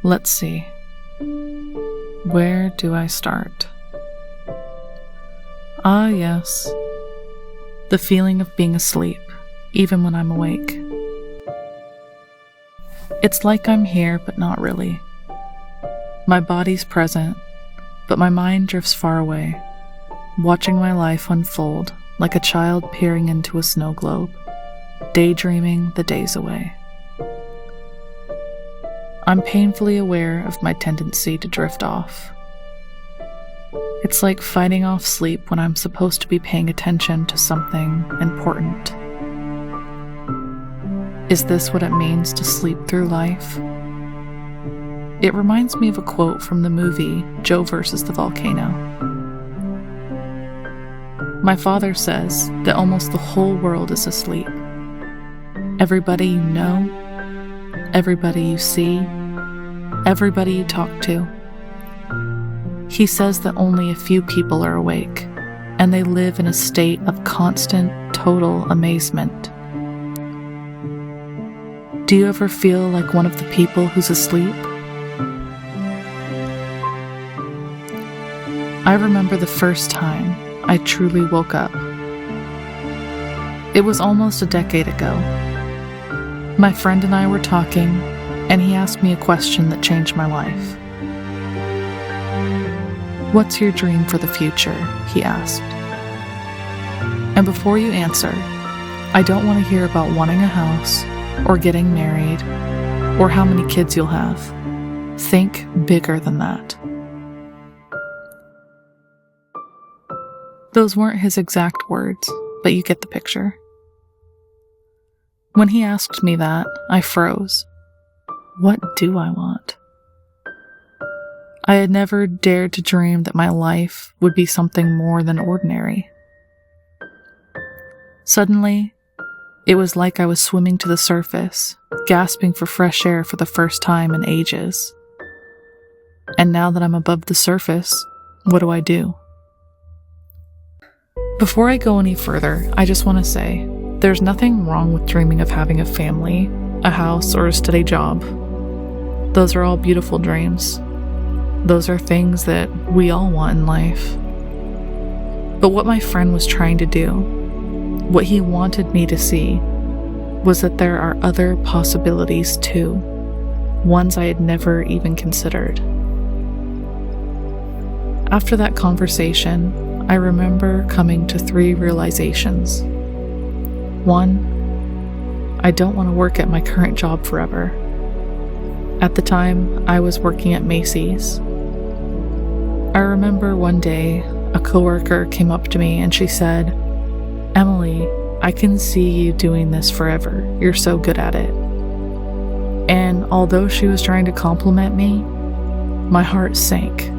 Let's see. Where do I start? Ah, yes. The feeling of being asleep, even when I'm awake. It's like I'm here, but not really. My body's present, but my mind drifts far away, watching my life unfold like a child peering into a snow globe, daydreaming the days away. I'm painfully aware of my tendency to drift off. It's like fighting off sleep when I'm supposed to be paying attention to something important. Is this what it means to sleep through life? It reminds me of a quote from the movie Joe versus the Volcano. My father says that almost the whole world is asleep. Everybody you know, everybody you see, everybody you talk to. He says that only a few people are awake, and they live in a state of constant, total amazement. Do you ever feel like one of the people who's asleep? I remember the first time I truly woke up. It was almost a decade ago. My friend and I were talking, and he asked me a question that changed my life. "What's your dream for the future?" he asked. And before you answer, I don't want to hear about wanting a house, or getting married, or how many kids you'll have. Think bigger than that. Those weren't his exact words, but you get the picture. When he asked me that, I froze. What do I want? I had never dared to dream that my life would be something more than ordinary. Suddenly, it was like I was swimming to the surface, gasping for fresh air for the first time in ages. And now that I'm above the surface, what do? Before I go any further, I just want to say, there's nothing wrong with dreaming of having a family, a house, or a steady job. Those are all beautiful dreams. Those are things that we all want in life. But what my friend was trying to do, what he wanted me to see, was that there are other possibilities too, ones I had never even considered. After that conversation, I remember coming to 3 realizations. 1, I don't want to work at my current job forever. At the time, I was working at Macy's. I remember one day, a coworker came up to me and she said, "Emily, I can see you doing this forever. You're so good at it." And although she was trying to compliment me, my heart sank.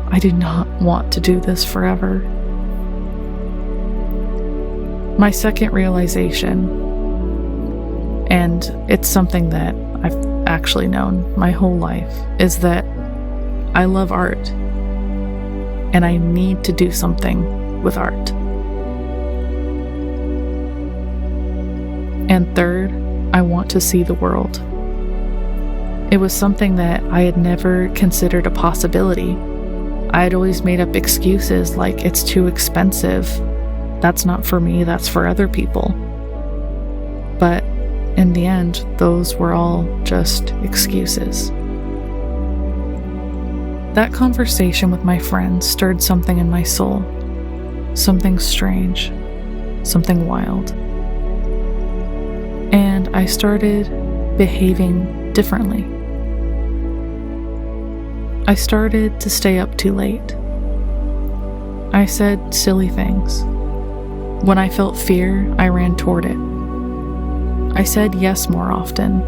I do not want to do this forever. My second realization, and it's something that I've actually known my whole life, is that I love art, and I need to do something with art. And third, I want to see the world. It was something that I had never considered a possibility. I had always made up excuses like it's too expensive. That's not for me, that's for other people. But in the end, those were all just excuses. That conversation with my friend stirred something in my soul. Something strange. Something wild. And I started behaving differently. I started to stay up too late. I said silly things. When I felt fear, I ran toward it. I said yes more often,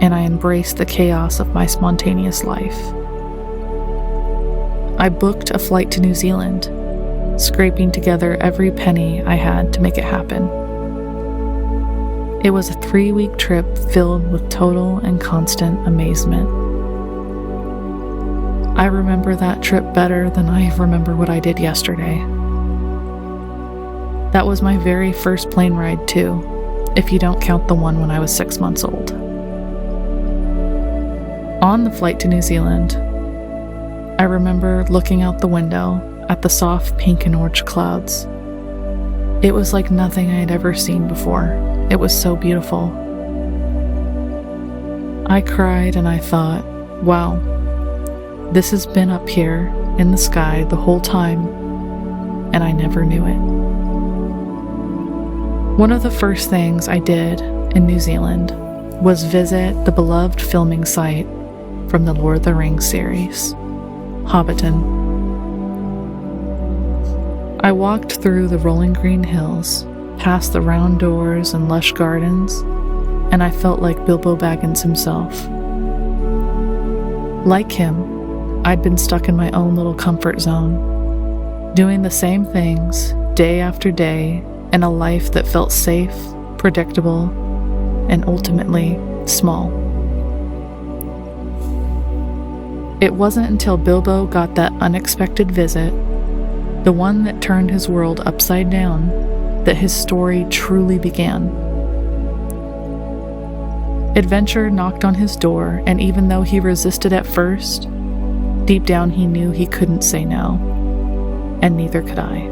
and I embraced the chaos of my spontaneous life. I booked a flight to New Zealand, scraping together every penny I had to make it happen. It was a 3-week trip filled with total and constant amazement. I remember that trip better than I remember what I did yesterday. That was my very first plane ride too, if you don't count the one when I was 6 months old. On the flight to New Zealand, I remember looking out the window at the soft pink and orange clouds. It was like nothing I had ever seen before. It was so beautiful. I cried and I thought, wow, this has been up here in the sky the whole time, and I never knew it. One of the first things I did in New Zealand was visit the beloved filming site from the Lord of the Rings series, Hobbiton. I walked through the rolling green hills, past the round doors and lush gardens, and I felt like Bilbo Baggins himself. Like him, I'd been stuck in my own little comfort zone, doing the same things day after day in a life that felt safe, predictable, and ultimately small. It wasn't until Bilbo got that unexpected visit, the one that turned his world upside down, that his story truly began. Adventure knocked on his door, and even though he resisted at first, deep down he knew he couldn't say no, and neither could I.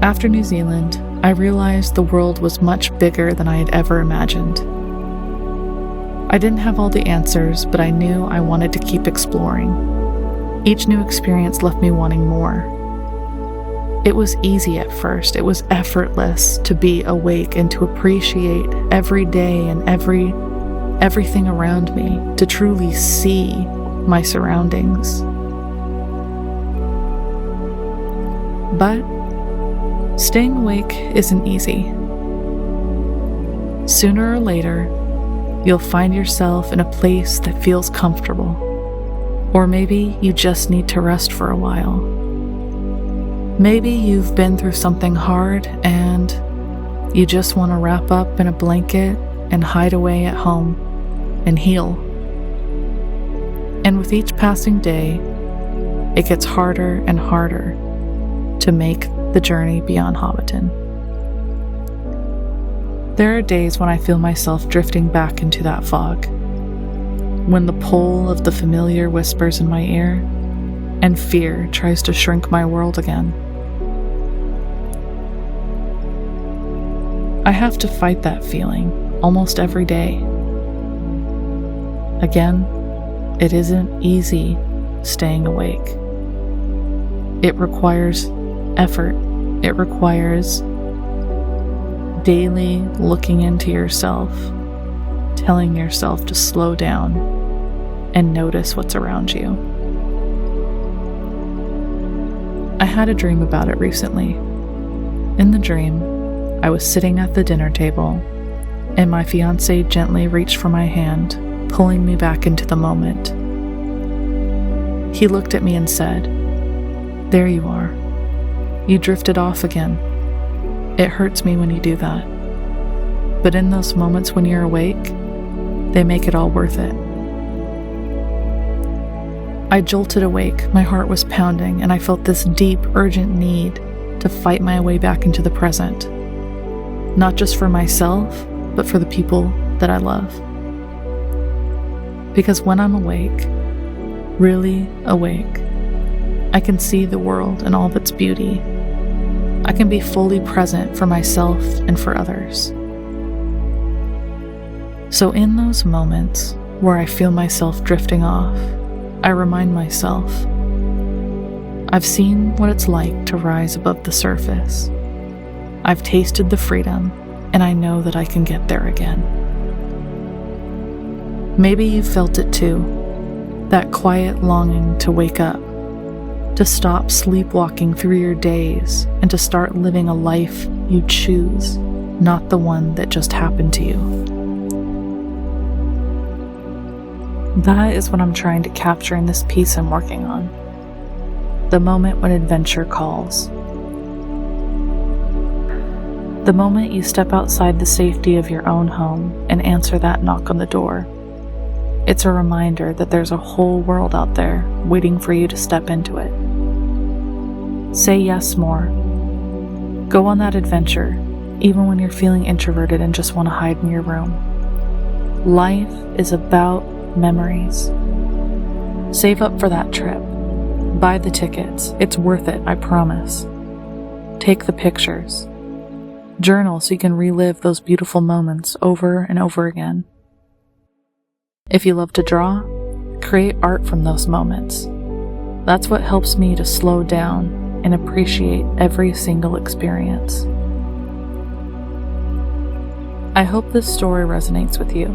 After New Zealand, I realized the world was much bigger than I had ever imagined. I didn't have all the answers, but I knew I wanted to keep exploring. Each new experience left me wanting more. It was easy at first. It was effortless to be awake and to appreciate every day and everything around me, to truly see my surroundings. But staying awake isn't easy. Sooner or later, you'll find yourself in a place that feels comfortable, or maybe you just need to rest for a while. Maybe you've been through something hard and you just want to wrap up in a blanket and hide away at home and heal. And with each passing day, it gets harder and harder to make the journey beyond Hobbiton. There are days when I feel myself drifting back into that fog, when the pull of the familiar whispers in my ear and fear tries to shrink my world again. I have to fight that feeling almost every day. Again, it isn't easy staying awake. It requires effort. It requires daily looking into yourself, telling yourself to slow down and notice what's around you. I had a dream about it recently. In the dream, I was sitting at the dinner table, and my fiancé gently reached for my hand, pulling me back into the moment. He looked at me and said, "There you are. You drifted off again. It hurts me when you do that. But in those moments when you're awake, they make it all worth it." I jolted awake, my heart was pounding, and I felt this deep, urgent need to fight my way back into the present. Not just for myself, but for the people that I love. Because when I'm awake, really awake, I can see the world and all of its beauty. I can be fully present for myself and for others. So in those moments where I feel myself drifting off, I remind myself, I've seen what it's like to rise above the surface. I've tasted the freedom, and I know that I can get there again. Maybe you felt it too, that quiet longing to wake up, to stop sleepwalking through your days, and to start living a life you choose, not the one that just happened to you. That is what I'm trying to capture in this piece I'm working on. The moment when adventure calls. The moment you step outside the safety of your own home and answer that knock on the door. It's a reminder that there's a whole world out there waiting for you to step into it. Say yes more. Go on that adventure, even when you're feeling introverted and just want to hide in your room. Life is about memories. Save up for that trip. Buy the tickets. It's worth it, I promise. Take the pictures. Journal so you can relive those beautiful moments over and over again. If you love to draw, create art from those moments. That's what helps me to slow down and appreciate every single experience. I hope this story resonates with you,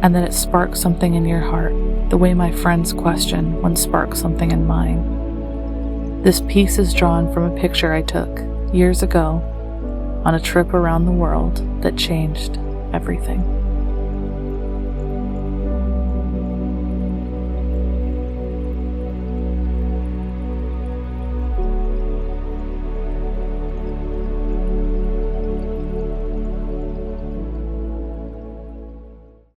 and that it sparks something in your heart, the way my friend's question once sparked something in mine. This piece is drawn from a picture I took years ago on a trip around the world that changed everything.